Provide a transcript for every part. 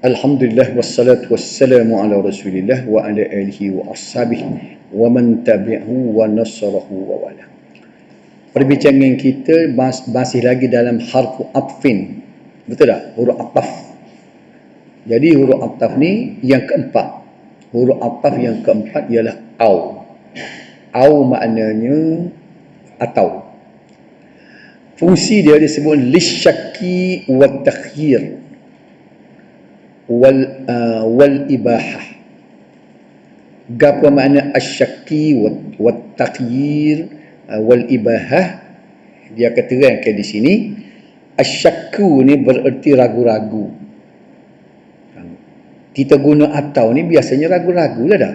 Alhamdulillah wassalatu wassalamu ala Rasulillah wa ala alihi wa ashabihi wa man tabi'ahu wa nasarahu wa wala. Perbincangan kita masih lagi dalam harfu atfin. Betul tak? Huruf ataf. Jadi huruf ataf ni yang keempat. Huruf ataf yang keempat ialah au. Au maknanya atau. Fungsi dia disebut lisyaki wa takhyir wal ibahah. Apa makna asyaki wa takhyir wal ibahah? Dia keterangkan di sini. Asyakku ni bererti ragu-ragu. Kita guna atau ni biasanya ragu-ragu lah dah.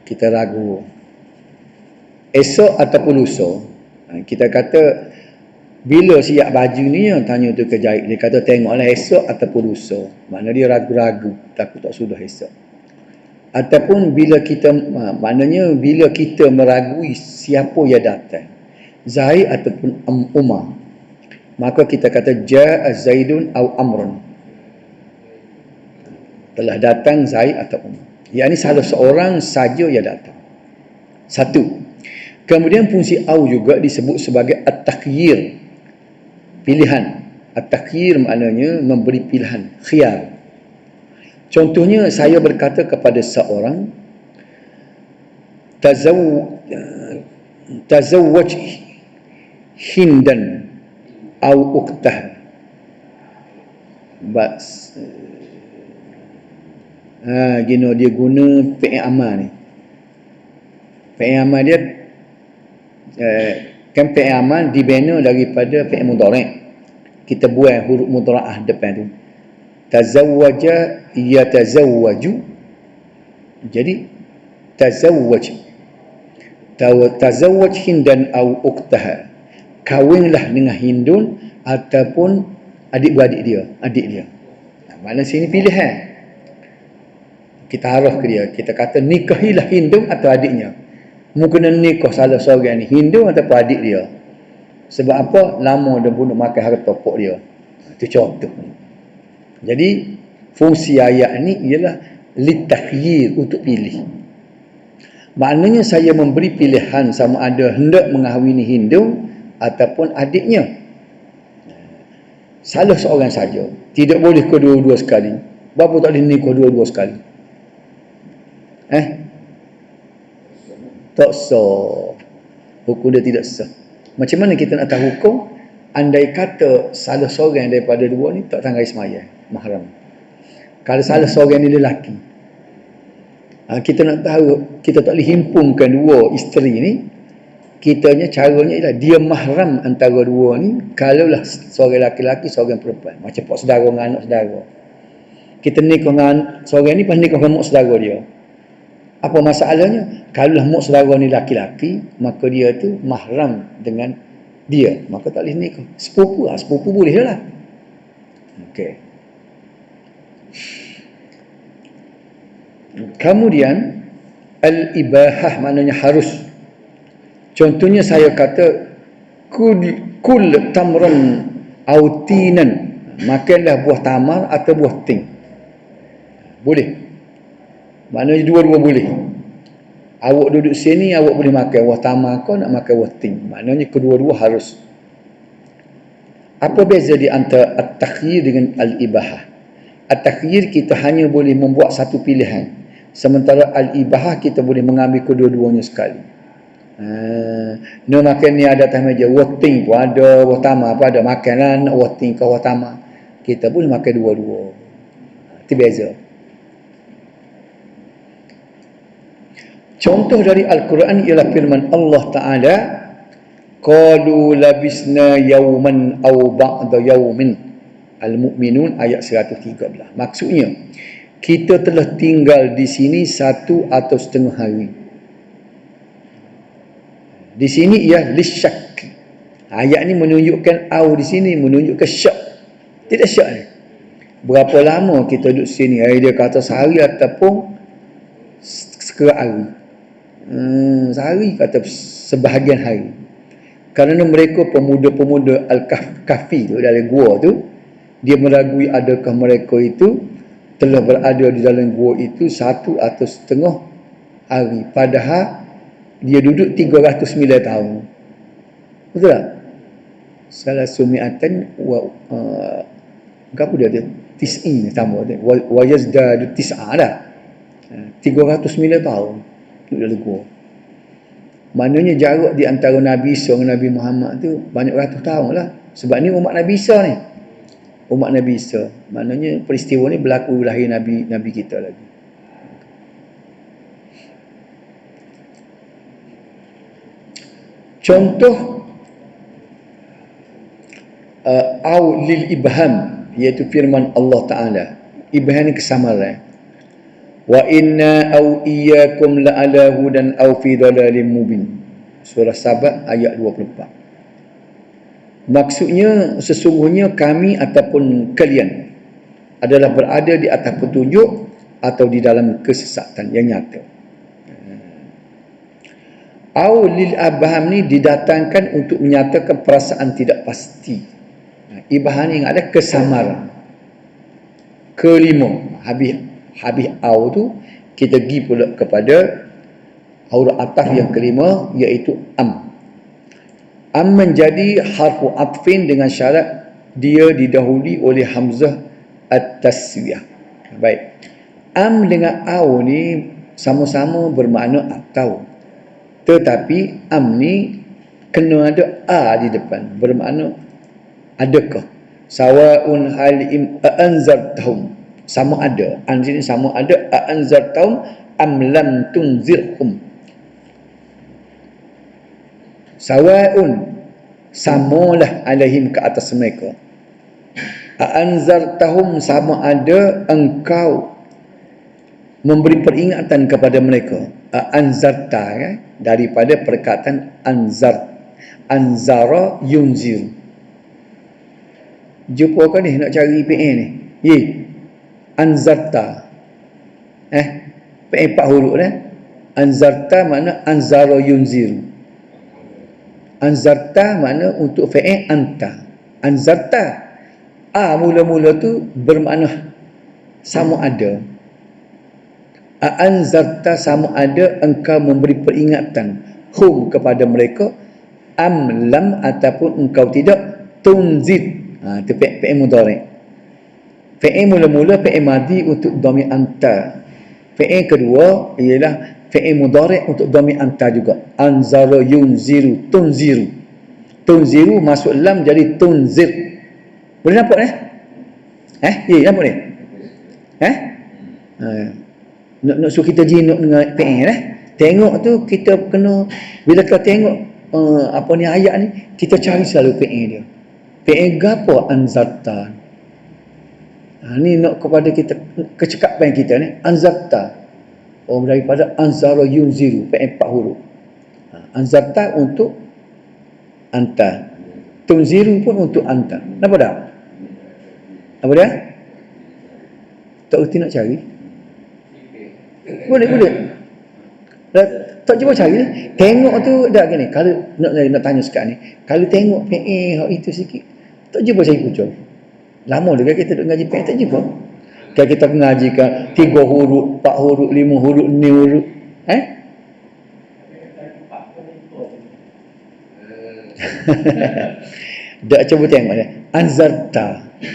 Kita ragu esok ataupun lusa. Kita kata bila siap baju ni yang tanya tu ke jahit, dia kata tengoklah esok ataupun lusa. Maknanya dia ragu-ragu, takut tak sudah esok. Ataupun bila kita maknanya bila kita meragui siapa yang datang, Zaid ataupun Umar, maka kita kata jaa Zaidun au Amrun, telah datang Zaid atau Umar. Yang ini salah seorang saja yang datang. Satu. Kemudian fungsi au juga disebut sebagai at-takhyir, pilihan. At-takhyir maknanya memberi pilihan, khiyar. Contohnya saya berkata kepada seorang, tazawwaj hindan au uktah. Gino dia guna fi'il amal ni. Fi'il amal dia kan fi'il amal dibina daripada fi'il mudhari'. Kita buang huruf mudhara'ah depan tu. Tazawwaja yatazawwaju. Jadi tazawwaj. Tazawwaj hindan au ukhtaha. Kawinlah dengan Hindun ataupun adik-beradik dia, adik dia. Maknanya sini pilihan. Kita arah ke dia. Kita kata nikahilah Hindun atau adiknya. Mungkin nikah salah seorang ni Hindu ataupun adik dia. Sebab apa? Lama dia bunuh makan harta pokok dia. Itu contoh. Jadi fungsi ayat ni ialah litakhyir, untuk pilih. Maknanya saya memberi pilihan sama ada hendak mengahwini Hindu ataupun adiknya. Salah seorang saja. Tidak boleh kedua-dua sekali. Bapa tak boleh nikah dua-dua sekali. Tak sah. Hukum dia tidak sah. Macam mana kita nak tahu hukum? Andai kata salah seorang daripada dua ni tak tanggai semaya, mahram. Kalau salah seorang ni lelaki, kita nak tahu, kita tak boleh himpunkan dua isteri ni. Kitanya caranya ialah dia mahram antara dua ni. Kalaulah seorang lelaki, seorang perempuan, macam pak saudara dengan anak saudara. Kita nikah dengan seorang ni, pas nikah dengan mak saudara dia. Apa masalahnya? Kalau mak saudara ni laki-laki, maka dia tu mahram dengan dia, maka tak boleh nikah. Sepupu lah, sepupu boleh lah. Okey. Kemudian al-ibahah maknanya harus. Contohnya saya kata kul tamran au tinan, makanlah buah tamar atau buah tin. Boleh. Maknanya dua-dua boleh. Awak duduk sini, awak boleh makan buah tamar, kau nak makan buah tin. Maknanya kedua-dua harus. Apa beza di antara at-takhyir dengan al-ibahah? At-takhyir kita hanya boleh membuat satu pilihan. Sementara al-ibahah kita boleh mengambil kedua-duanya sekali. Nak makan ni ada atas meja, buah tin pun ada, buah tamar pun ada. Makanlah nak buah tin ke buah tamar, kita boleh makan dua-dua. Itu beza. Contoh dari Al-Quran ialah firman Allah Ta'ala, qalu labisna yawman aw ba'da yawmin. Al-Mu'minun ayat 113. Maksudnya, kita telah tinggal di sini satu atau setengah hari. Di sini ia lisyak. Ayat ni menunjukkan au di sini menunjukkan syak. Tidak syak ni. Berapa lama kita duduk sini? Dia kata sehari ataupun sekerat hari. Sehari kata sebahagian hari. Kerana mereka pemuda-pemuda Al-Kahfi tu, dari gua tu, Dia meragui adakah mereka itu telah berada di dalam gua itu 1.5 hari, padahal dia duduk 309 tahun. Betul tak? Salah sumi'atan apa dia tu? Tis'in tambah dia. Wa yazdadu tis'a dah. 309 tahun duduk dalam gua. Maknanya jarak di antara Nabi Isa dengan Nabi Muhammad tu banyak ratus tahun lah. Sebab ni umat Nabi Isa ni. Umat Nabi Isa. Maknanya peristiwa ni berlaku lahir Nabi kita lagi. Contoh au lil ibham, iaitu firman Allah Ta'ala. Ibham ni kesamaran. Wa inna au iyyakum la'ala hudan au fi dhalalim mubin. Surah Sabah ayat 24. Maksudnya sesungguhnya kami ataupun kalian adalah berada di atas petunjuk atau di dalam kesesatan yang nyata. Au lil abham ni didatangkan untuk menyatakan perasaan tidak pasti. Ibham yang ada kesamaran. Kelima, habis au tu kita pergi pula kepada huruf ataf yang kelima, iaitu am. Am menjadi harfu atfin dengan syarat dia didahului oleh hamzah at-taswiyah. Baik. Am dengan au ni sama-sama bermakna atau. Tetapi am ni kena ada a di depan, bermakna adakah. Sawaun halim anzartahum, sama ada. An sini sama ada anzartahum am lam tunzirhum. Sawaun, samalah alaihim, ke atas mereka. Anzartahum, sama ada engkau memberi peringatan kepada mereka. Anzarta kan? Daripada perkataan anzara yunzir. Jumpa kan ni nak cari PA ni. Anzarta. PA 4 huruf dah. Anzarta makna anzara yunzir. Anzarta makna untuk fa'il anta. Anzarta. Mula-mula tu bermakna sama ada. Anzarta, sama ada engkau memberi peringatan hum, kepada mereka, am lam, ataupun engkau tidak, tunzid. Itu fi'il mudhari'. Fi'il mula-mula fi'il madhi untuk dhamir anta. Fi'il kedua ialah fi'il mudhari' untuk dhamir anta juga. Anzara yunziru, tunziru. Tunziru masuk lam jadi tunzir. Boleh nampak ni? Nampak ni? Nak suruh kita jinuk dengan fi'il Tengok tu kita kena, bila kita tengok ayat ni, kita cari selalu fi'il dia. Fi'il gapo? Anzarta. Ni nak kepada kita, kecekapan kita ni, anzarta. Daripada anzara yunziru, fi'il 4 huruf. Anzarta untuk anta. Tunziru pun untuk anta. Nampak tak? Apa dia? Tak erti nak cari? Boleh. Tak cuba cari ni. Tengok tu dah gini. Kalau nak tanya sekarang ni, kalau tengok PA itu sikit, tak jumpa saya kucur. Lama dah kita duduk ngaji PA, tak jumpa. Kalau kita mengajikan 3 huruf, 4 huruf, 5 huruf, 6 huruf. Tak cuba tengok dia. Anzarta.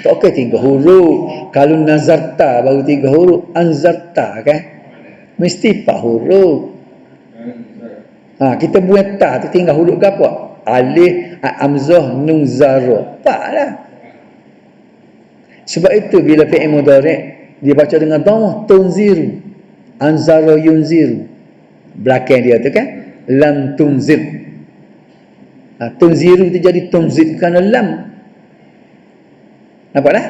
Tak okey 3 huruf. Kalau nazarta baru 3 huruf. Anzarta kan? Mesti 4 huruf. Kita buat ta tu tinggal huruf ke apa? Alif, hamzah, nun, zara. Tak lah. Sebab itu bila fi'il mudhari' dia baca dengan dhammah, tunziru. Anzara yunziru. Belakang dia tu kan? Lam tunzir. Tunziru tu jadi tunzir kerana lam. Nampak dah?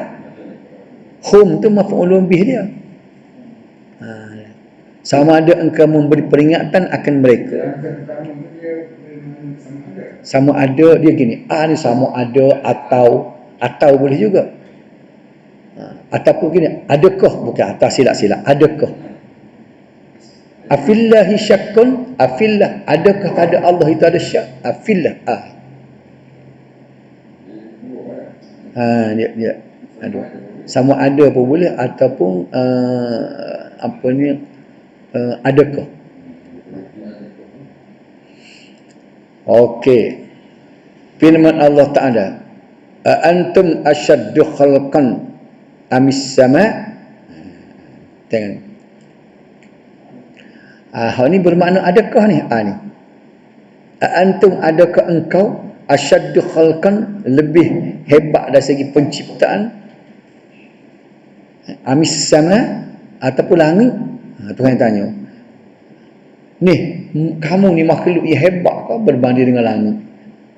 Hum tu maf'ulun bih dia. Sama ada engkau memberi peringatan akan mereka. Sama ada dia gini. Ni sama ada atau boleh juga. Ataupun gini, adakah, bukan atas, silap-silap. Adakah? Afillahi syakkun, afillah, adakah pada Allah itu ada syak? Afillah. Dia Aduh. Sama ada pun boleh ataupun apa ni adakah. Okey. Firman Allah Taala, "A antum asyaddu khalqan amis sama?" Tengok. Ni bermakna adakah ni? Ni. A antum, adakah engkau asyaddu khalqan, lebih hebat dari segi penciptaan, amis sama, ataupun langit? Tuhan tanya. Ni, kamu ni makhluk yang hebat kau berbanding dengan langit.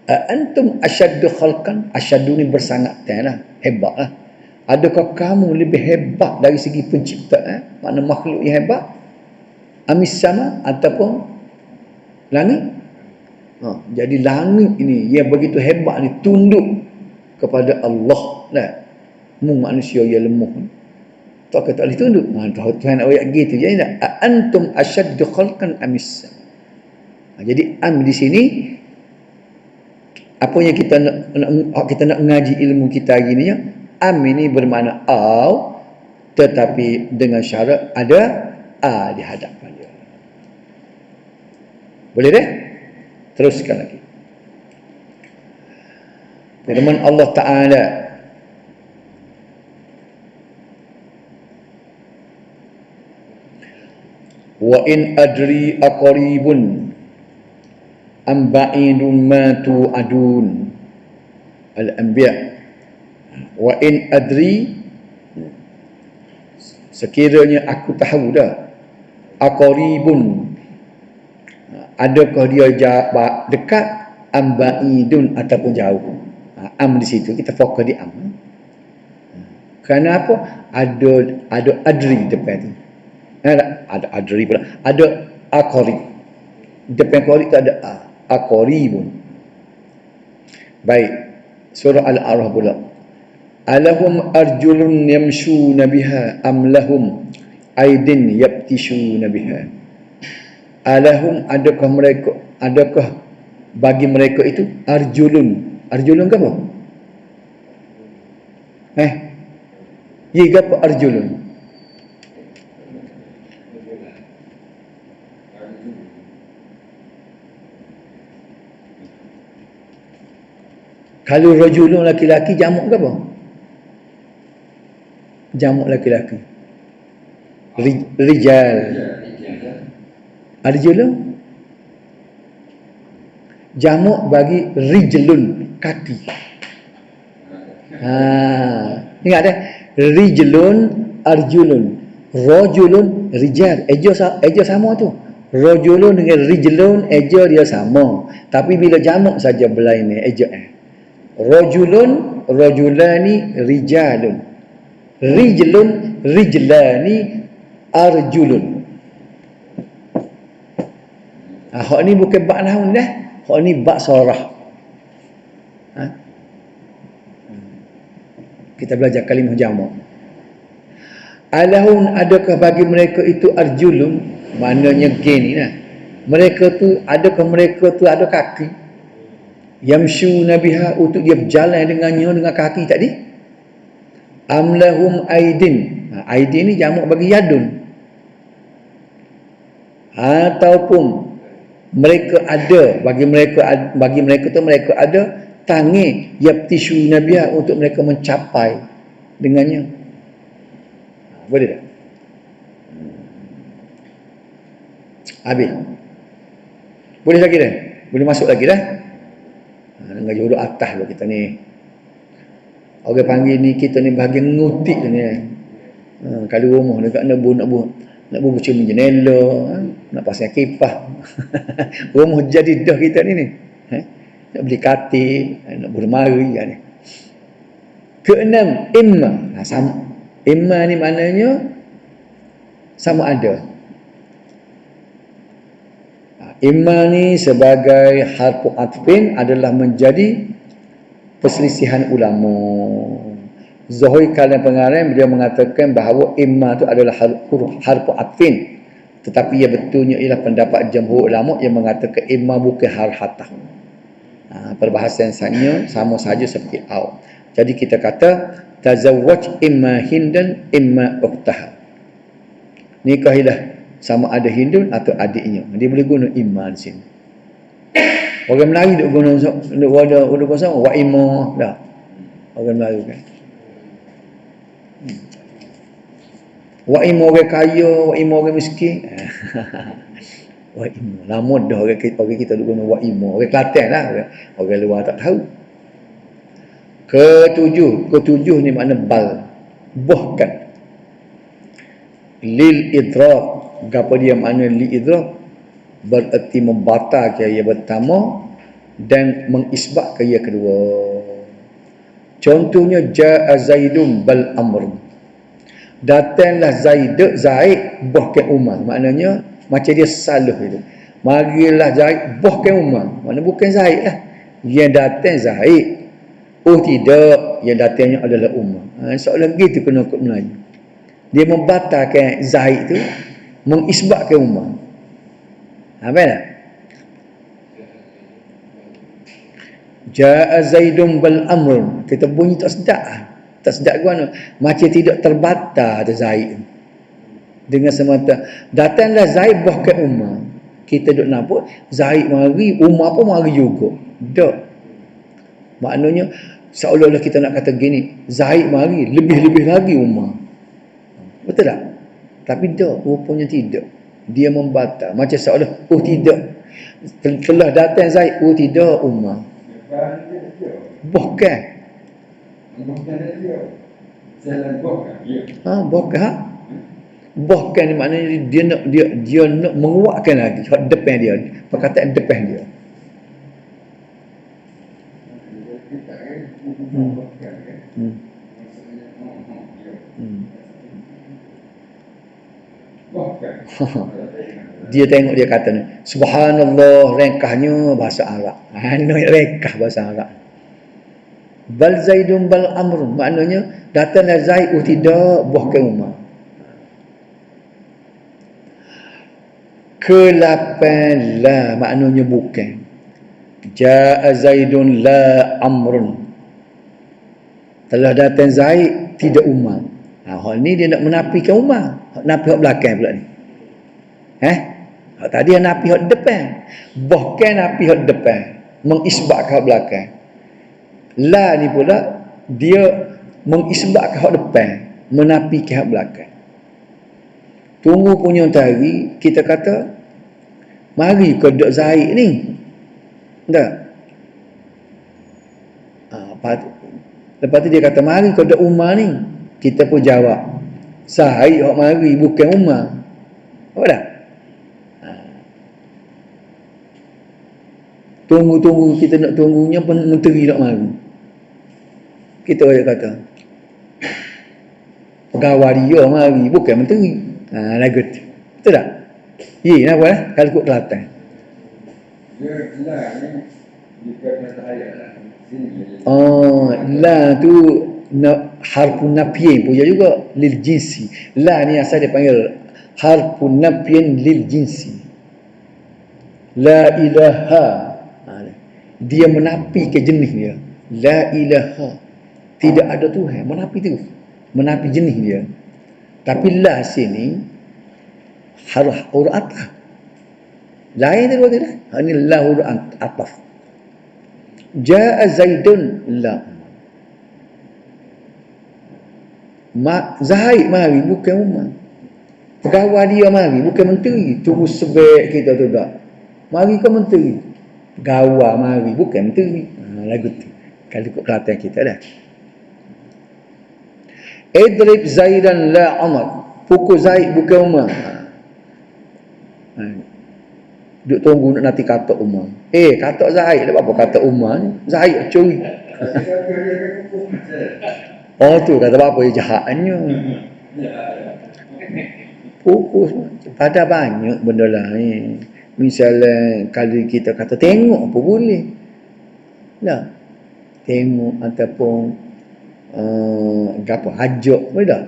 Antum asyaddu khalqan, asyaddu ni bersangat lah, hebat lah. Adakah kamu lebih hebat dari segi penciptaan, makna makhluk yang hebat, amis sama ataupun langit? Jadi langit ini yang begitu hebat ni tunduk kepada Allah lah. Manusia yang lemah tak kata boleh tunduk. Tuhan ayat gitu je tak? Antum asyaddu khalqan amis sama. Jadi am di sini apa yang kita nak ngaji ilmu kita hari ni ya, am ini bermakna au, tetapi dengan syarat ada a di hadapan dia. Boleh deh? Teruskan lagi. Firman Allah Ta'ala, wa in adri aqribun am ba'idun ma tu'adun. Al-Anbiya. Wa in adri, sekiranya aku tahu dah, aqribun, adakah dia dekat, am ba'idun ataupun jauh. Am di situ kita fokus di am. Kerana apa? Ada adri depan tu. Ada adri pula. Ada aqrib. Depan qarib tu ada aqribun. Baik. Surah Al-A'raf pula. Alahum arjulun yamshuna biha am lahum aidin yabtishuna biha. Alahum, adakah bagi mereka itu arjulun ke apa? Ye ke apa arjulun? Kalau rajulun laki-laki, jamak ke apa? Jamak laki-laki. Rijal. Arjulun jamak bagi rijlun, kaki. Ingat dah, rijlun, arjulun, rajulun, rijal. Eja sama tu. Rajulun dengan rijlun, eja dia sama. Tapi bila jamak saja berlain eja. Rajulun, rajulani, rijalun. Rijlun, rijlani, arjulun. Hak ni bukan bak nahun dah. Hak ni bak sorah. Kita belajar kalimah jamak. Alahun, adakah bagi mereka itu arjulun, maknanya gini lah. Mereka tu, adakah mereka tu ada kaki? Yamshu nabiha, untuk dia berjalan dengannya dengan kaki tadi. Amlahum aidin. Aidin ni jamak bagi yadun. Ataupun mereka ada, bagi mereka tu mereka ada tangi yaptishu nabiha, untuk mereka mencapai dengannya. Boleh tak? Habis. Boleh lagi dah? Boleh masuk lagi dah? Dengan jodoh atas lah kita ni. Orang panggil ni, kita ni bahagian ngutik ni. Kalau rumah dekat nak bucu jendela, nak pasang kipas. Rumah jadi dah kita ni. Nak beli katil, nak bermari ni. Keenam, imma. Imma ni maknanya sama ada. Imma ni sebagai harfu atfin adalah menjadi perselisihan ulama. Zuhri kalam pengarang dia mengatakan bahawa imma itu adalah harfu atfin, tetapi ia betulnya ialah pendapat jumhur ulama yang mengatakan imma bukan harhatah. Perbahasan sama saja seperti au. Jadi kita kata tazawwaj imma Hindan imma ukhtaha. Nikahilah sama ada Hindun atau adiknya. Dia boleh guna imma di sini. Orang Melayu duk guna duk guna wa imma dah. Orang Melayu kan. Wa imma orang kaya, wa imma orang miskin. Wa imma. Lama dah orang kita duk guna wa imma. Orang Kelantan lah. Orang luar tak tahu. Ketujuh ni makna bal. Bahkan lil idrak, gapo dia makna lil idrak, bererti membatalkan ia pertama dan mengisbatkan ia kedua. Contohnya jaa Zaidun bal amr, datanglah Zaid bahkan Umar, maknanya macam dia salah itu. Marilah Zaid bahkan Umar, maknanya bukan Zaid lah yang datang Zaid. Oh tidak, yang datangnya adalah Umar. Soalan gitu kena kod Melayu. Dia membatalkan Zaid tu, mengisbatkan Umar. Apa tak? Jaa Zaidun bal amr. Kita bunyi tak sedap. Tak sedap ke mana? Macam tidak terbatal ada Zaid. Dengan semata datanglah Zaid bahkan Umar. Kita duk nampak Zaid mari, Umar pun mari juga. Tak. Maknanya seolah-olah kita nak kata gini, Zaid mari, lebih-lebih lagi Umar. Betul tak? Tapi tak, rupanya tidak. Dia membatal. Macam seolah, oh tidak, telah datang Zaid, oh tidak Umar. Bahkan. Bahkan. Bahkan ni maknanya dia nak menguatkan lagi depan dia. Perkataan depan dia. Dia tengok dia kata ni, subhanallah, rengkahnya bahasa Arab. Rengkah bahasa Arab. Bal Zaidun bal amr, maknanya datanglah Zaid, oh tidak, bahkan Umar. Ke-8 la, maknanya bukan. Jaa Zaidun la amrun, telah datang Zaid, tidak Umar. Hal ni dia nak menafikan Umar. Nafi hak belakang pula ni. Tadi yang nafi hak depan. Bahkan nafi hak depan, mengisbatkan hak belakang. La ni pula dia mengisbatkan hak depan, menafikan hak belakang. Tunggu punya tadi kita kata mari ke dak Zaid ni. Tak? Lepas tu dia kata mari ke dak Umar ni. Kita pun jawab Zaid hak mari, bukan Umar. Apa dah? Tunggu-tunggu, kita nak tunggunya pun menteri nak mari. Kita boleh kata pegawai dia mari, bukan menteri. Lagu tu. Betul tak? Ya, kenapa lah? Kalau ikut Kelantan. La tu harfun nafyin punya juga, lil jinsi. La ni asal dia panggil harfun nafyin lil jinsi. La ilaha, dia menafi ke jenis dia. La ilaha, tidak ada Tuhan, menafi tu, menafi jenis dia. Tapi la sini huruf ataf. Lain dia buat tidak. Ini la huruf ataf. Jaa Zaidun la. Zaid mari, bukan Umar. Pegawai dia mari, bukan menteri. Tunggu sebab kita tu tak. Mari ke menteri. Pegawai mari, bukan menteri. Lagu tu. Kalau ikut Kelantan kita dah. Idrib Zaidan la Umar. Pukul Zaid, bukan Umar. Duk tunggu nak nanti kata Umar. Kata Zaid, apa kata Umar ni? Zaid curi. Oh tu kata apa dia jahatnya. Fokus pada banyak benda lain. Misalnya kalau kita kata tengok apa boleh. Dah. Tengok ataupun apa ajak boleh tak?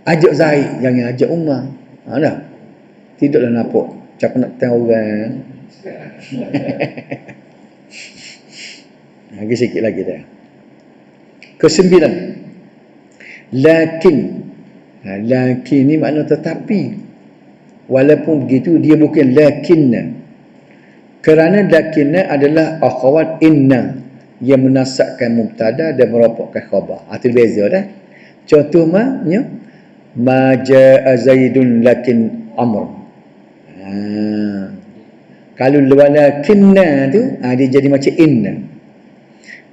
Ajak Zaid, jangan ajak Umar. Dah. Tidaklah nampak cakap nak tengok orang. Lagi sikit lagi dah. Kesembilan, lakin. Lakin ni makna tetapi. Walaupun begitu dia bukan lakinna. Kerana lakinna adalah akhawat inna yang menasabkan mubtada dan merapatkan khabar. Itu beza dah. Contoh ma jaa zaidun lakin amr. Kalau walakinna tu dia jadi macam inna.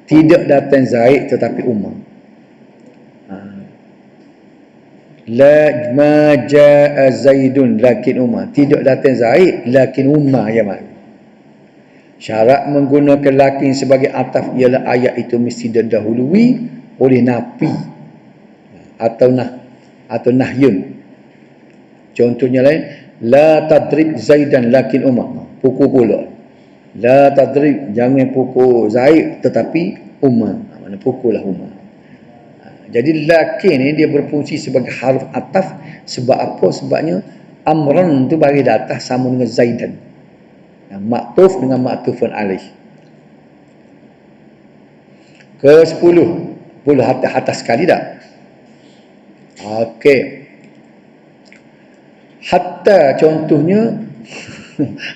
Tidak datang Zaid tetapi Umar. La ma jaa Zaidun lakin Umar. Tidak datang Zaid lakin Umar yang mari. Syarat menggunakan lakin sebagai ataf ialah ayat itu mesti didahului oleh nafi atau nahyun. Contohnya lain, la tadrib Zaidan lakin Umar. Pukul pula. La tadrib, jangan pukul Zaid tetapi Umar. Mana pukullah Umar. Jadi lakin ni dia berfungsi sebagai harf ataf. Sebab apa? Sebabnya amran tu bagi datang sama dengan Zaidan. Maktuf dengan maktufun alaih. Ke-10. Boleh atas sekali tak? Okey. Hatta contohnya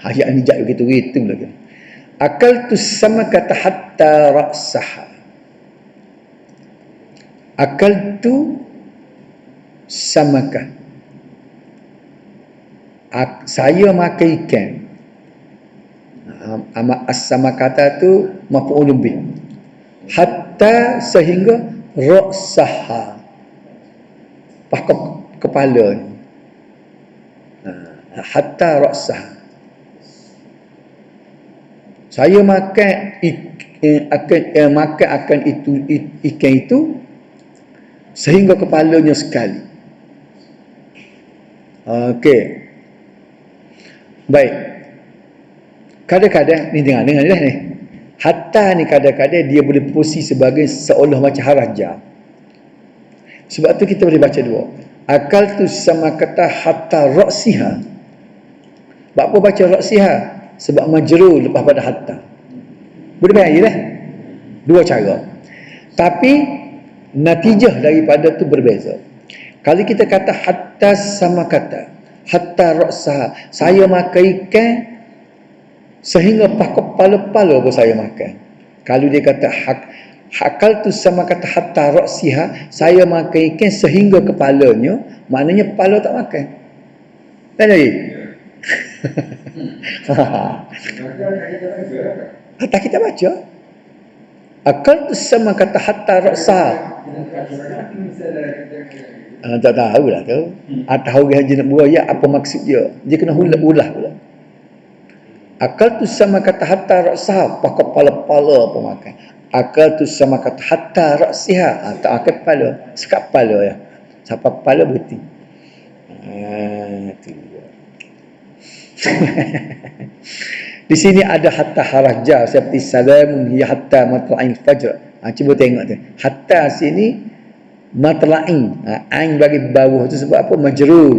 ayat ni jap begitu lagi. Akal tu sama kata hatta ra'saha. Akal tu samakah. Saya makan ikan. As-samakata tu maf'ulun bih. Hatta sehingga ra'saha. Pakak kepala ni. Hatta ra'saha. Saya makan akan itu ikan itu sehingga kepalanya sekali. Okey. Baik. Kadang-kadang ni dengar ni lah ni. Hatta ni kadang-kadang dia boleh posisi sebagai seolah macam haraja. Sebab tu kita boleh baca dua. Akal tu sama kata hatta ra'siha. Sebab apa baca ra'siha? Sebab majrur lepas pada hatta. Boleh bayar lah. Dua cara. Tapi natijah daripada tu berbeza. Kalau kita kata hatta sama kata, hatta ra'saha, saya makan ikan sehingga kepala-kepala pun saya makan. Kalau dia kata hakal tu sama kata hatta ra'siha, saya makan ikan sehingga kepalanya, maknanya kepala tak makan. Tak jadi? Hatta kita baca. Akal tu sama kata hatta ra'saha. Tak tahu lah tu. Tahu haji nak buaya apa maksud dia. Dia kena ulah pula. Akal tu sama kata hatta ra'saha, pakai kepala-kepala apa makan. Akal tu sama kata hatta ra'siha, tak akal kepala, sekap kepala ya. Siapa kepala berhenti. Itu dia. Di sini ada hatta haraja seperti salamun hiya hatta matla'il fajr. Cuba tengok tu. Hatta sini matla'in. Ain bagi bawah tu sebab apa? Majrur.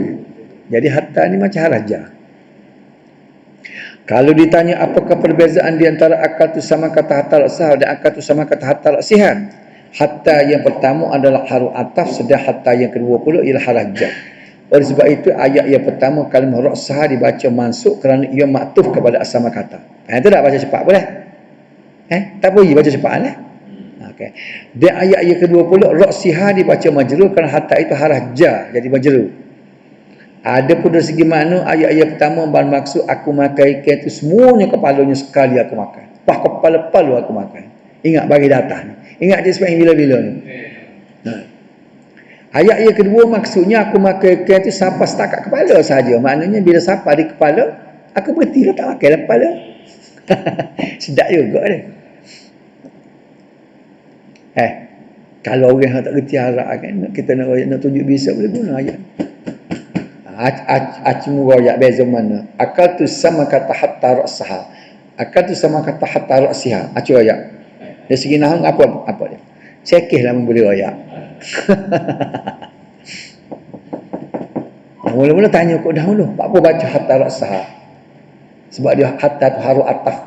Jadi hatta ni macam haraja. Kalau ditanya apakah perbezaan di antara akal tu sama kata hatta ra'sah dan akal tu sama kata hatta ra'siha? Hatta yang pertama adalah haruf ataf, sedang hatta yang kedua pula ialah haraja. Oleh sebab itu ayat yang pertama kalimah ra'sah dibaca mansuk kerana ia maktuf kepada asama kata. Itu tak baca cepat boleh? Tak boleh baca cepat lah. Okay. Dan ayat yang kedua pula ra'siha dibaca majrur kerana hatta itu haraja jadi majrur. Ada pun dari segi makna ayat-ayat pertama bermaksud aku makan ikan itu semuanya kepalanya sekali aku makan. Kepala-kepala aku makan. Ingat bagi datang ni. Ingat dia sebab bila-bila ni. Ayat yang kedua maksudnya aku makan ikan itu sampai setakat kepala saja. Maknanya bila sampai di kepala, aku berhenti tak makan lah kepala. Sedap juga ni. Kalau orang yang tak kerti harap kan, kita nak tunjuk bisa boleh guna ayat. Acmu royak beza mana? Akal tu sama kata hatta ra'saha. Akal tu sama kata hatta ra'siha. Acu royak. Dari segi nahwu apa dia? Sekihlah membeli royak. Mula-mula tanya kau dahulu, apa baca hatta ra'saha? Sebab dia hatta tu haruf ataf.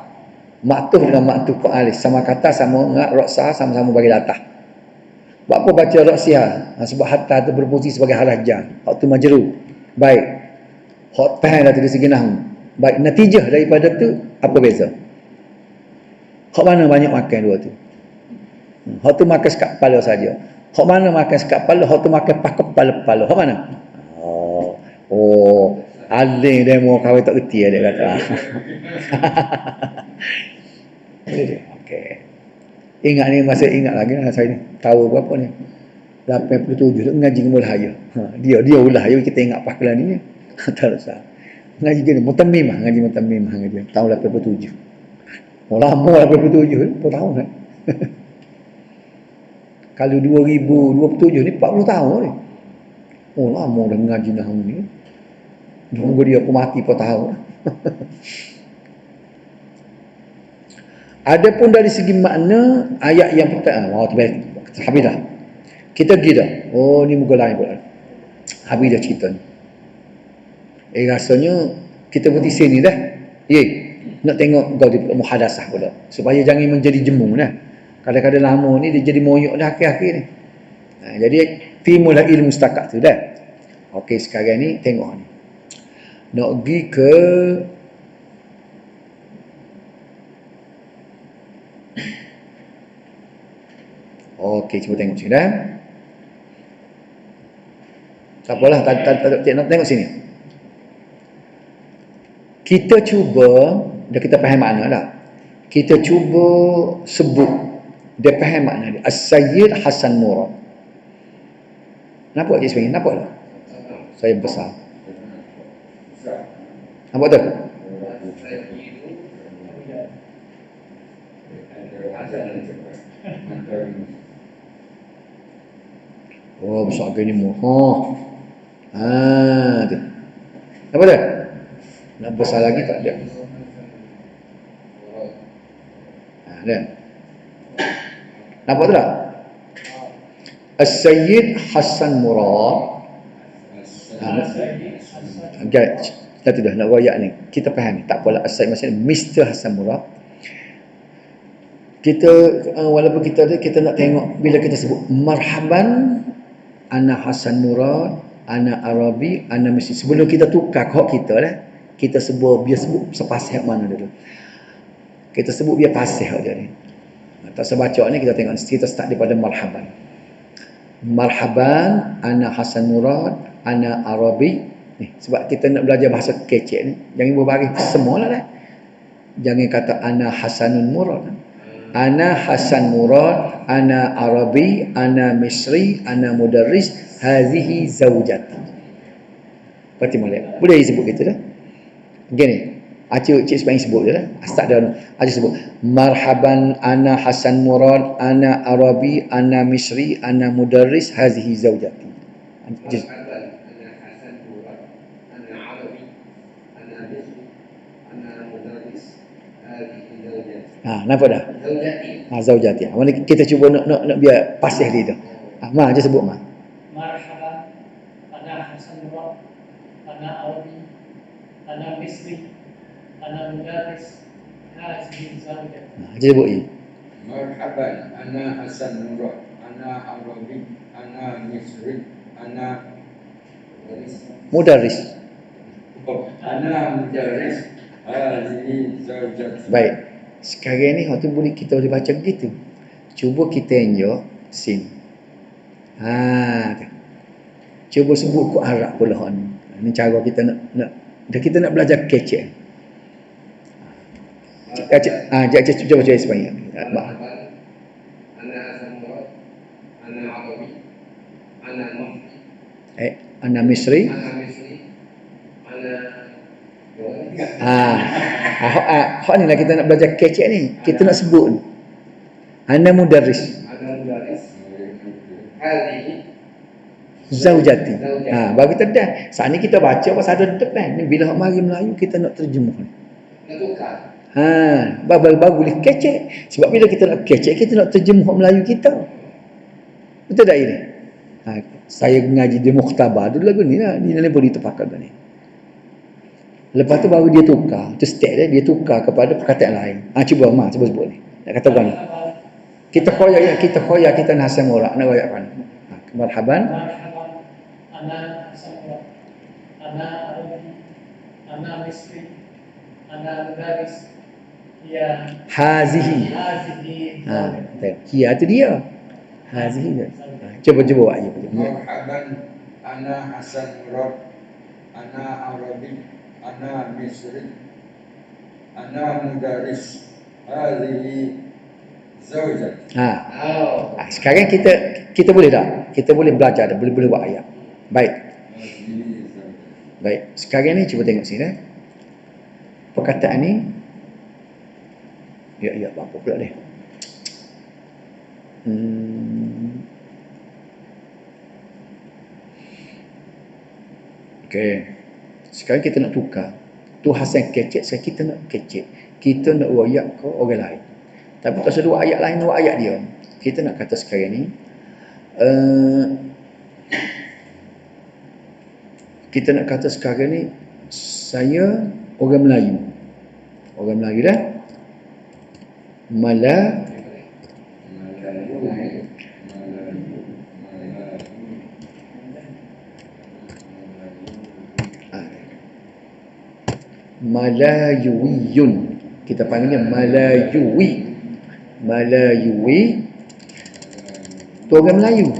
Maktuf dengan maktuf alif sama kata sama dengan ra'saha sama-sama bagi latah. Buat apa baca Raksiyah? Sebab hatta tu berfungsi sebagai harajan. Hak tu majrur. Baik. Hak tahan lah tu dari segi nahwu. Baik, natijah daripada tu apa beza? Hak mana banyak makan dua tu? Hak tu makan sekat kepala saja. Hak mana makan sekat kepala, hak tu makan pakai kepala-kepala. Hak mana? Oh, aling demo kau tak reti dia kata. Okey. Ingat ni, masih ingat lagi lah saya ni. Tahu berapa ni? 87 tu ngaji mulhaya. Dia ulahaya kita ingat pakalan ni. Tak usah. Ngaji gini mutammimah, ngaji mutammimah ngaji tahun 87. Oh lama 87 berapa tahun kan? Kalau 2027 ni 40 tahun ni. Oh lama dah ngaji nahwu ni. Tunggu dia aku mati 4 tahun. Adapun dari segi makna ayat yang pertama, habis dah. Kita pergi dah. Oh ni muka lain pula. Habis dah cerita ni. Rasanya kita berhenti sini dah. Nak tengok kau di muhadasah pula. Supaya jangan menjadi jemu dah. Kadang-kadang lama ni dia jadi moyok dah akhir-akhir ni. Jadi timullah ilmu setakat tu dah. Okey, sekarang ni tengok ni. Nak pergi ke okey, cuba tengok sini dah. Tak apalah, nak tengok sini. Kita cuba, dah kita faham makna dah. Kita cuba sebut, dia faham makna dia. As-Sayyid Hasan Murad. Nampak je sebenarnya? Nampak tak? Saya besar. Nampak tak? Oh, besar gini mu. Tu. Nampak tak? Nak besar lagi tak ada. Ada. Nampak tak? As-Sayyid Hasan Murad. Kita tu dah nak royak ni. Kita faham ni. Tak apalah. As-Sayyid maksudnya Mr. Hasan Murad. Kita walaupun kita nak tengok bila kita sebut marhaban ana Hasan Murad, ana Arabi, ana Misri. Sebelum kita tukar hak kita lah. Kita sebut biar sebut sepasih mana dulu. Kita sebut biar pasih hak dia ni. Tak sebaca ni kita tengok kita start daripada marhaban. Marhaban ana Hasan Murad, ana Arabi. Ni sebab kita nak belajar bahasa kecek ni, jangan berbagi semualah dah. Jangan kata ana Hasanun Murad. Ana Hasan Murad, ana Arabi, ana Misri, ana Mudarris, hazihi zaujati. Berarti boleh. Boleh disebut gitu dah. Gini. Cik sebenarnya sebut je lah. Start dah. Acik sebut. Marhaban ana Hasan Murad, ana Arabi, ana Misri, ana Mudarris, hazihi zaujati. Marhaban ana Hasan Murad, ana Arabi, ana Misri, ana Mudarris, hazihi zaujati. Nampak dah? Zaujati. Zaujati. Mana kita cuba nak biar pasih dia tu. Ma, je sebut ma. Marhaban ana Hasan Murad, ana Arabi, ana Misri, ana Mudarris, hazihi zaujati. Je sebut i. Marhaban ana Hasan Murad, ana Arabi, ana Misri, ana Mudarris. ana Mudarris, hazihi zaujati. Baik. Sekarang ni waktu boleh kita boleh baca begitu. Cuba kita enjok sin. Cuba sebut ke Arab pula hak ni. Ini cara kita nak kita nak belajar kecek. Cik cuba baca sebanyak. Marhaban ana Hasan Murad, ana Arabi, ana Misri, Ana Misri. ana Misri, ana Hak ni lah kita nak belajar kecek ni. Kita nak sebut. Ana Mudarris. ana Mudarris, hazihi Zaujati. Bagi kita dah. Saat ni kita baca pasal ada depan. Ni bila hak mari Melayu kita nak terjemuh ni. nak tukar. Baru boleh kecek. Sebab bila kita nak kecek, kita nak terjemuh hak Melayu kita. Betul tak ini? Saya ngaji di Mukhtabar dulu lagu ni lah. Ni boleh terpakai ni. Lepas tu baru dia tukar. Tu step dia tukar kepada perkataan lain. Cuba sebut ni. Nak kata orang ni. Kita khoya kita nak Hasan Murad nak royak kan. Marhaban. مرحبا أنا حسن مراد أنا عربي أنا مصري أنا مدرس هي Hazihi. هذه Tengok. Hiya tu dia. Hazihi tu. Cuba buat ya. Marhaban, ana Hasan Murad, ana Arabi, ana Misri, ana Mudaris, hadhihi zawjati. Sekarang kita boleh tak? Kita boleh belajar dah, boleh buat ayat. Baik. Hadhihi zawjati. Baik. Sekarang ni cuba tengok sini. Perkataan ni ya apa pula dia? Okey. Sekarang kita nak tukar. Tu Hasan kecek, sekarang kita nak kecek. Kita nak royak ke orang lain. Tapi tak usah dua ayat lain, dua ayat dia. Kita nak kata sekarang ni kita nak kata sekarang ni saya orang Melayu. Orang Melayu dah. Malayuwiyun. Kita panggilnya Malayuwi. Malayuwi tu orang Melayu.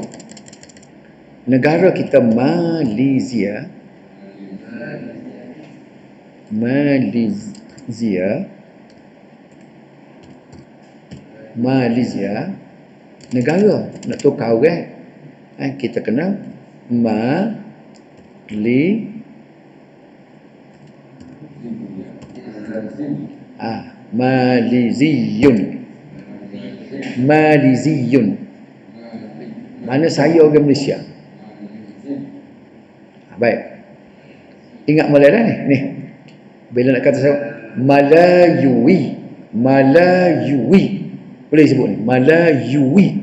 Negara kita Malaysia. Malaysia negara. Nak tukar orang kita kena Maliziyun. Mana saya orang Malaysia. Baik. Ingat mulai dah ni. Bila nak kata saya Malayuwi. Boleh sebut ni. Malayuwi.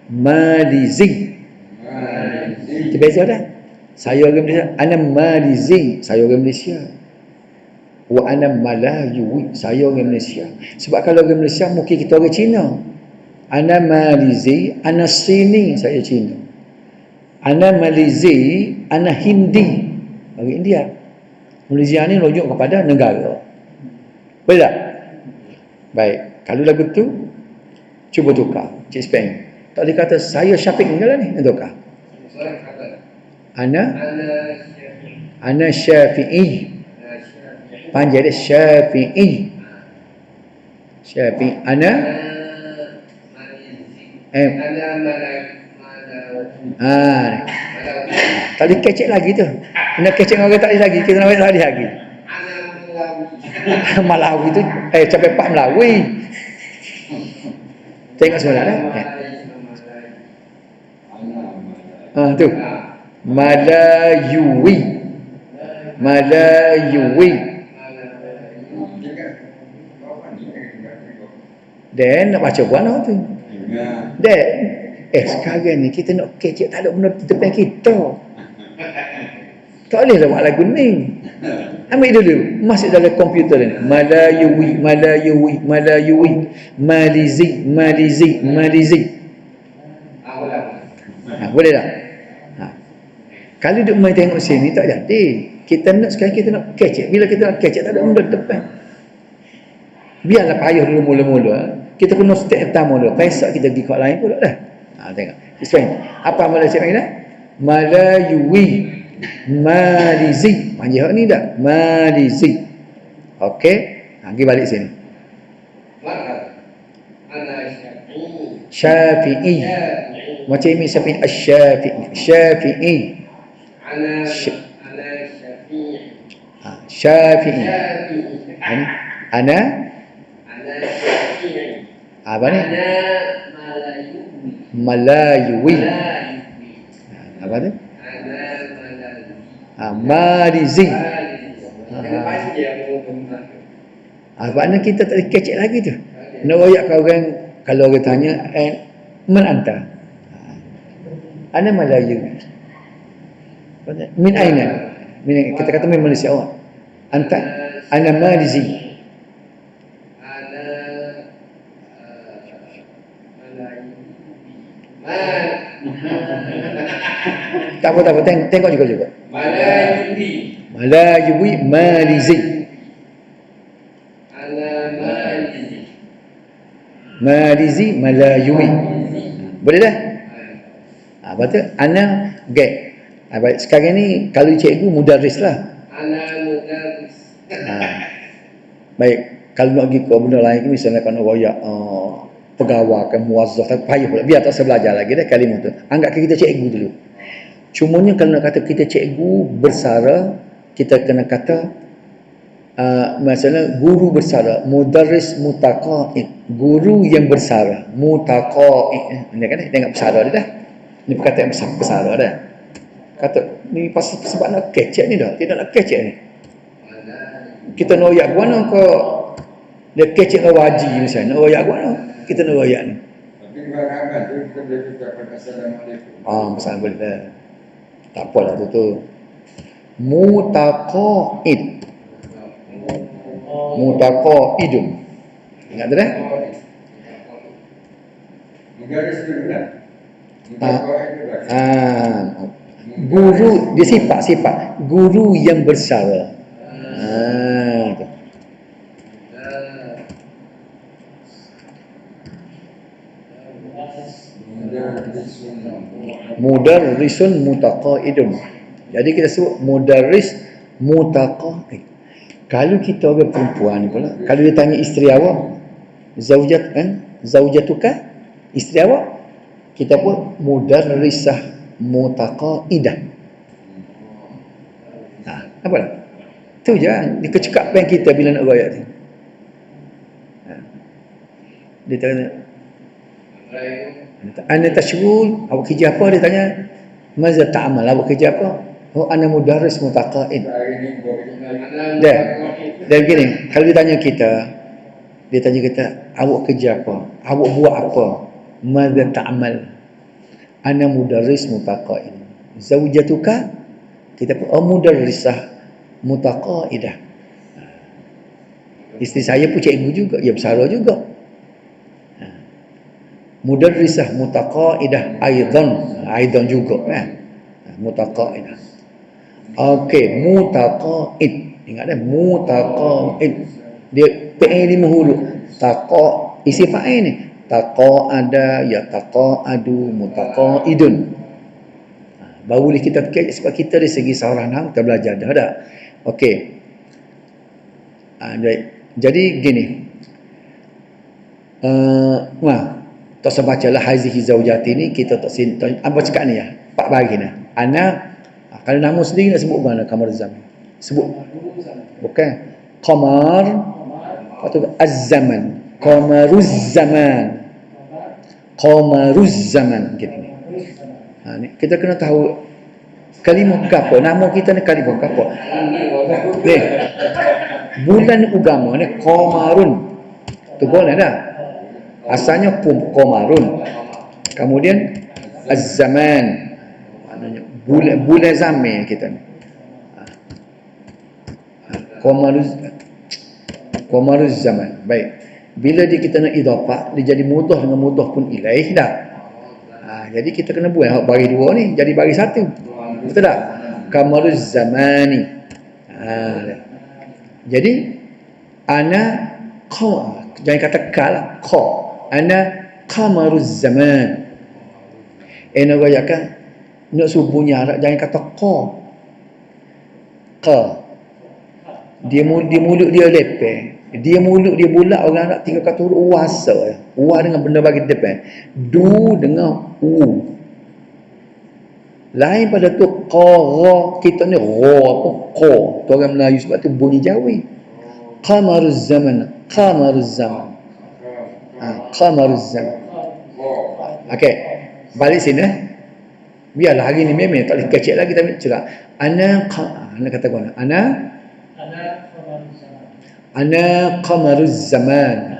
Malizi. Itu beza dah. Saya orang Malaysia. Ana Malizi. Saya orang Malaysia. Wa ana Malayuwi. Saya orang Malaysia. Sebab kalau orang Malaysia mungkin kita orang Cina. Ana Malizi. Ana Sini. Saya Cina. Ana Malizi. Ana Hindi. Orang India. Malaysia ni rujuk kepada negara. Boleh tak? Baik. Kalau lagu tu cuba tukar. Cik Speng. Tak boleh kata saya Syafiq ni lah ni. Tukar. Saya kata Ana ana Syafi'i. Syafi'i. Panjang dia Syafi'i. Syafi'i. Ana Malizi. Ana Malawi. tak boleh kecek lagi tu. Nak kecek dengan orang tak boleh lagi. Kita nak tak boleh lagi. Ana Malawi. Malawi tu capai Pak Melawi. Tengok semula dah. Tu. Malayuwi. Dan nak baca mana tu? Dan sekarang ni kita nak kecek tak ada benda di depan kita. Tak boleh lah buat lagu ni. Ambil dulu. Masuk dalam komputer ni. Malayuwi. Malizi. Boleh tak? Kalau duk main tengok sini tak jadi. Kita nak sekarang kita nak kecek. Bila kita nak kecek tak ada benda di depan. Biarlah payah dulu mula-mula. Kita kena step pertama dulu. Pesak kita pergi kat lain pula dah. Tengok. Explain. Apa Malaysia ni dah? Malayuwi. Malizi. Panjang ni dah. Malizi. Okey. Pergi balik sini. Ana Syafi'i. Syafi'i. Macam ini Syafi'i. Syafi'i. Ana Syafi'i. Syafi'i. Ana Syafi'i. apa ni? Ana Malayuwi. Apa tu? Ana Malizi. Kena pasti dia Sebabnya kita tak boleh kecek lagi tu. Nak royak kau orang, kalau orang tanya, mana anta? Ana Melayu. Min aina? Kita kata min Malaysia awak. Anta? Ana Malizi. Ana Tak apa, tengok juga. Malayuni. Malayuwi malizi. Ana Malizi. Malizi malayuwi. Boleh dah? Apa tu? Ana get. Baik, sekarang ni kalau cikgu mudaris lah. Ana Mudaris. Baik, kalau nak pergi ke benda lain ke, misalnya kan royak pegawai ke muazzaf, tak payah pula. Biar tak usah belajar lagi dah kalimah tu. Anggap kita cikgu dulu. Cumanya kalau nak kata kita cikgu bersara, kita kena kata misalnya guru bersara, mudarris mutaqaid, guru yang bersara, mutaqaid. Ini kan dia ingat bersara dia dah. Ini perkataan bersara dah. Kata ni pasal sebab nak kecek ni dah. Tidak nak kecek ni. Kita nak royak mana ke dia kecek dengan wajib misalnya. Nak royak mana? Kita nak royak ni. Tapi kalau amal tu kita boleh ucapkan assalamualaikum. Masalah boleh dah. Tak apalah tu. Mutaqaid. Mutaqaidun. Ingat tu dah? Mudaris dulu lah. Mutaqaid dulu lah. Guru dia sifat guru yang bersara. Tu. Mudarrisun mutaqaidun. Jadi kita sebut mudarris mutaqaid. Kalau kita orang perempuan ni pula, kalau dia tanya isteri awak, zaujatuka, isteri awak, kita pun mudarrisah mutaqaidah. Apa dah? Tu je dia kecekapan kita bila nak royak tu. Dia tanya, ana tashghul, awak kerja apa? Dia tanya, maza ta'amal, awak kerja apa? Oh, ana mudarris mutaqaid. Dah. Dan begini, kalau dia tanya kita, awak kerja apa? Awak buat apa? Maza ta'amal? Ana mudarris mutaqaid. Zaujatuka? Kita pun mudarrisah mutaqaidah. Isteri saya pun cikgu juga, ya bersara juga. Mudarrisah mutaqaidah aidan juga kan. Mutaqaidah. Okey, mutaqaid. Ingat dah mutaqaid. Dia fi'il lima huruf. Taqa isi fa'il ni. Taqaada, yataqaadu, mutaqaidun. Baru boleh kita fikir sebab kita dari segi sarah nahwu kita belajar dah dah. Okey. Jadi gini. Tak usah bacalah hazihi zaujati ni, kita tak apa cakap ni ya. Pak bagi ni. Ana kalau nama sendiri nak sebut mana Qamar Zaman. Sebut. Bukan. Qamar atau Az-Zaman. Qamaruz Zaman. Qamaruz Zaman gitu ni. Ni kita kena tahu kalimah apa. Nama kita ni kalimah apa. Ni. Bulan agama ni Qamarun. Tu boleh dah. Asalnya Qamarun. Kemudian Az-Zaman. Maknanya bulan zaman kita ni. Qamaruz Zaman. Baik. Bila kita nak idafah, dia jadi mudah dengan mudah pun ilaih dah. Jadi kita kena buat bagi dua ni jadi bagi satu. Betul tak? Qamaruz Zamani. Jadi ana jangan kata kala ana Qamaruz Zaman. Nak royakan nak subuhnya Arab jangan kata qa. Dia mulut dia lepeh. Dia mulut dia bulat, orang nak tinggal kata huruf wasa. Wa dengan benda bagi depan. Du dengan u. Lain pada tu qara, kita ni ra apa qa. Tu orang Melayu sebab tu bunyi Jawi. Qamaruz Zaman. Qamaruz Zaman. Qamaruz Zaman. Okey. Balik sini. Biarlah hari ni memang tak boleh kecil lagi tapi cerah. Ana kata kau Ana Qamaruz Zaman.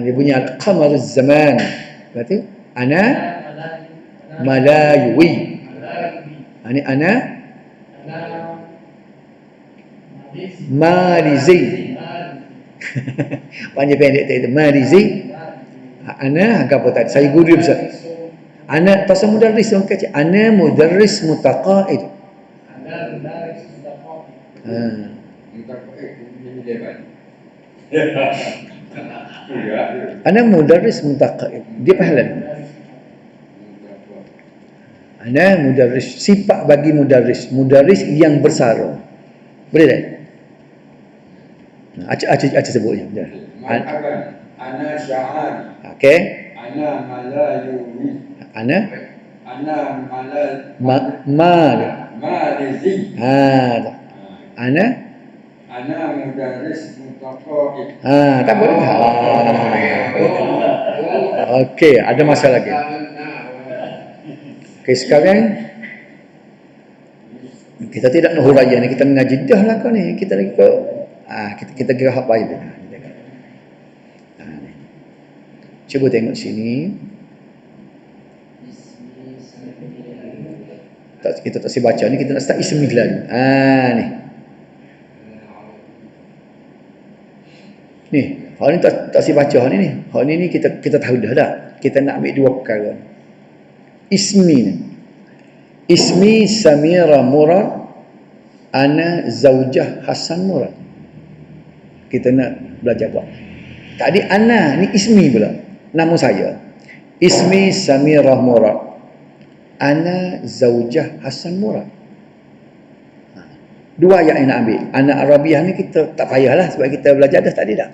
Dia bunyi Qamaruz Zaman. Berarti ana Malayuwi. Ini ana Malizi. Panjang pendek tu Malizi. Ana apa tadi? Saya guru dia besar. Ana tasam mudarris orang kecil. Ana mudarris mutaqaid. Ana mudaris mutaqaid. Ha. Minta ini depan. Ya. Ana mudarris mutaqaid. Dia pahalan. Ana mudarris, sifat bagi mudarris. Mudarris yang bersara. Boleh tak? Acah sebutnya. Ana sya'ari. Okey. Ana malayuni. Ana Ana malal mal. malizi. Ana Mudarris mutaqaid. tak boleh. Okey, ada masalah lagi. Okey, sekarang kita tidak nak huraian ni, kita mengaji dah lah kau ni. Kita lagi kau kita kira hak baik dia. Cuba tengok sini. Kita tak baca ni, kita nak start ismi lagi. Ni. Ni, hak ni tak baca hak ni. Hak ni kita tahu dah dah. Kita nak ambil dua perkara. Ismi ni. Ismi Samira Murad, ana zaujah Hasan Murad. Kita nak belajar buat. Tadi ana ni ismi pula. Nama saya. Ismi Samira Murad, ana zaujah Hasan Murad. Dua ayat yang nak ambil. Anak Arabiah ni kita tak payahlah sebab kita belajar dah tadi dah.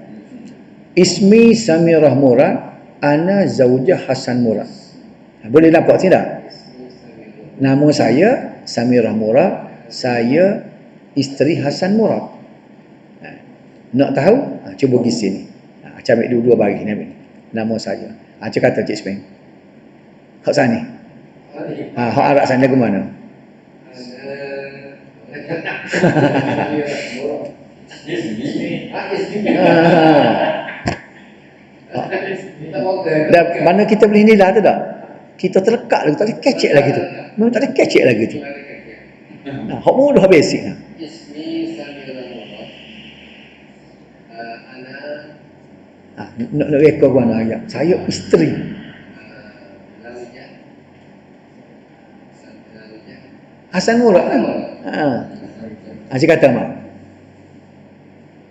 Ismi Samirah Murad, ana zaujah Hasan Murad. Boleh nampak sini tak? Nama saya Samirah Murad, saya isteri Hasan Murad. Nak tahu? Cuba pergi sini. Macam ambil dua-dua baris ni ambil. Nama saya. Cik kata Cik Speng. Hak sana. Hak Arab sana ke mana? Dan mana kita boleh nilai tu tak? Kita terlekat lagi, tak boleh kecek lagi tu. Memang tak boleh kecek lagi tu. Hak mudah basic lah. Ismi Samira Murad. Ana Nak rekod mana ayat. Saya isteri. Zaujah. Hasan Murad kan? Cik kata mak.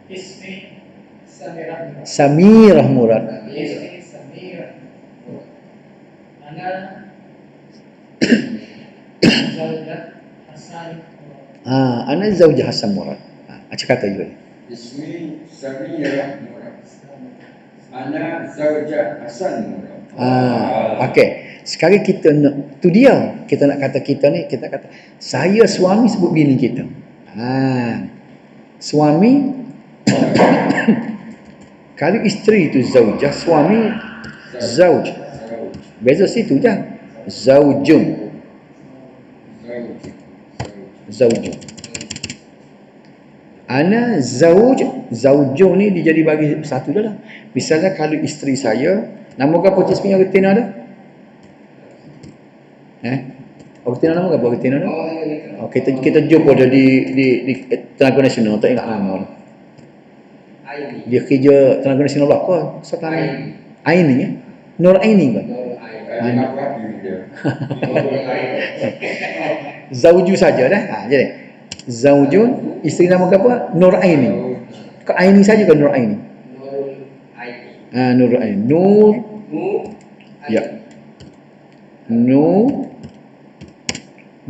Ismi Samirah Murad. Samirah Murad. Ismi Samirah Murad. Ana zaujah Hasan Murad. Ana zaujah Hasan Murad. Cik kata juga. Ismi Samira Murad. Ana zaujah Hasan Murad. Okey. Sekarang kita nak, tu dia. Kita nak kata kita ni, kita kata saya suami sebut bini kita. Suami kalau isteri itu zaujah, suami zauj. Beza situ je. Zaujun. Zaujun. Ana zauj, zaujun ni dia jadi bagi satu dah lah. Misalnya kalau isteri saya, nama apa Cik Spin Retina ada? Retina nama apa Retina ada? Kita jumpa dia di Tenaga Nasional, tak ingat nama. Dia kerja Tenaga Nasional apa? Sekarang Aini ya? Nur Aini kan? Zauju saja dah. Jadi zaujun, isteri nama apa? Nur Aini. Ke Aini saja ke Nur Aini? Nur Aini. Nur. Ya.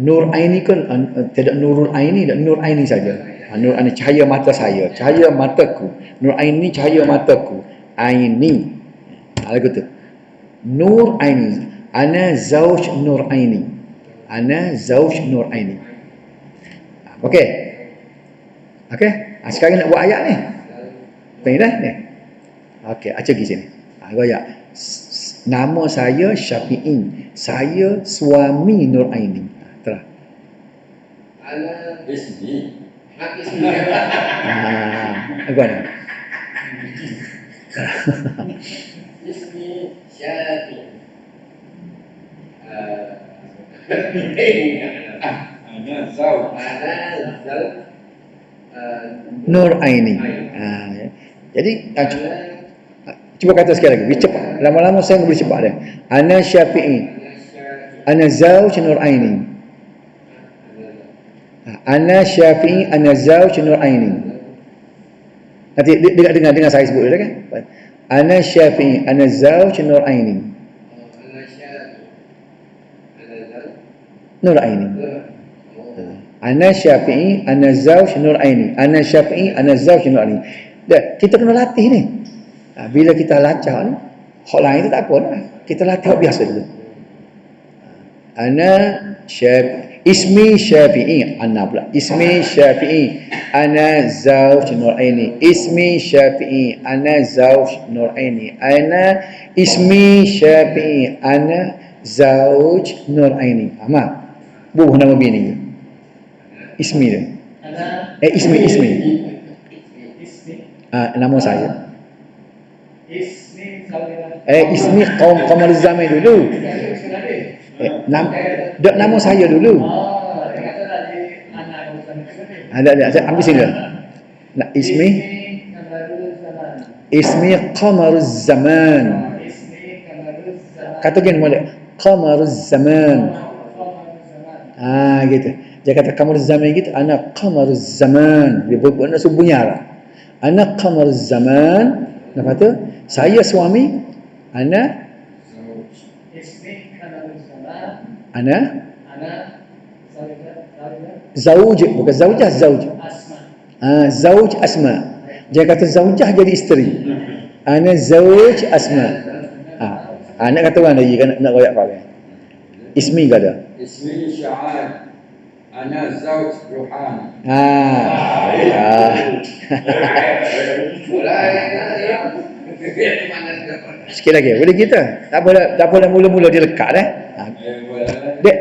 Nur Aini kan tidak Nurul Aini, dan Nur Aini saja. Nur Aini cahaya mata saya, cahaya mataku. Nur Aini cahaya mataku. Aini. Lagu tu. Nur Aini. Ana zauj Nur Aini. Ana zauj Nur Aini. Okey. Okey. Sekarang nak buat ayat ni. Tengok dah ni. Okey, acak pergi sini. Ayat. Nama saya Syafi'i. Saya suami Nur Aini. Terah. Ana Ismi. ismi. Apa ni? Ismi Syafi. Ana zauj. Ana zauj Nur Aini. Jadi cuba kata sekali lagi, lebih cepat. lama-lama saya boleh cepat dia. Ana Syafi'i. Ana zauj Nur Aini. Ana Syafi'i, ana zauj Nur Aini. Nanti dengar saya sebut dia kan. Ana Syafi'i, ana zauj Nur Aini. Nur Aini. Ana Syafi'i, ana zauj Nur Aini. Ana Syafi'i, ana zauj Nur Aini. Dah, kita kena latih ni. Bila kita lacak ni, hak lain tu tak apa dah. Kita latih biasa dulu. Ana Syafi'i, ismi Syafi'i, ana pula. Ismi Syafi'i, ana zauj Nur Aini. Ismi Syafi'i, ana zauj Nur Aini. Ana ismi Syafi'i, ana zauj Nur Aini. Amat. Bubuh nama bini. Ismi dia. Ismi. Ismi. Nama saya. Ismi Zawira. Ismi Qamar Zaman dulu. Nama saya dulu. Dia kata tadi anak Ada, saya ambil sini. Ismi Qamar Zaman. Kata gini boleh. Qamar Zaman. Gitu. Dia kata Qamar Zaman gitu, ana Qamar Zaman. Dia buat nak bunyi arah. Ana Qamar Zaman. Apa tu? Saya suami. Ana zauj, bukan zaujah, zauj. Zauj Asma. Dia kata zaujah jadi isteri. Ana zauj Asma. Nak kata orang lagi kan nak royak kau kan. Ismi ke ada? Ismi Sya'ad. Ana zauj Ruhan. Sikit lagi. Boleh kita? Tak apa dah mula-mula dia lekat Dek,